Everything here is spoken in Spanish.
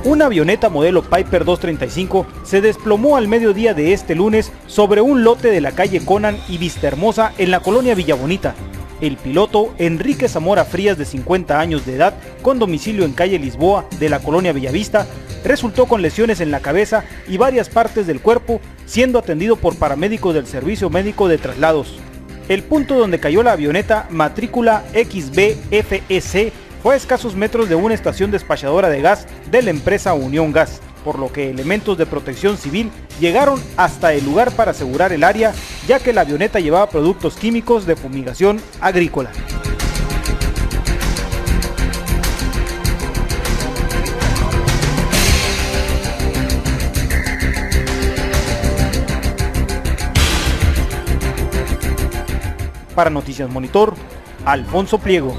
Una avioneta modelo Piper 235 se desplomó al mediodía de este lunes sobre un lote de la calle Conan y Vista Hermosa en la colonia Villa Bonita. El piloto, Enrique Zamora Frías, de 50 años de edad, con domicilio en calle Lisboa de la colonia Bellavista, resultó con lesiones en la cabeza y varias partes del cuerpo, siendo atendido por paramédicos del Servicio Médico de Traslados. El punto donde cayó la avioneta, matrícula XBFEC, fue a escasos metros de una estación despachadora de gas de la empresa Unión Gas, por lo que elementos de Protección Civil llegaron hasta el lugar para asegurar el área, ya que la avioneta llevaba productos químicos de fumigación agrícola. Para Noticias Monitor, Alfonso Pliego.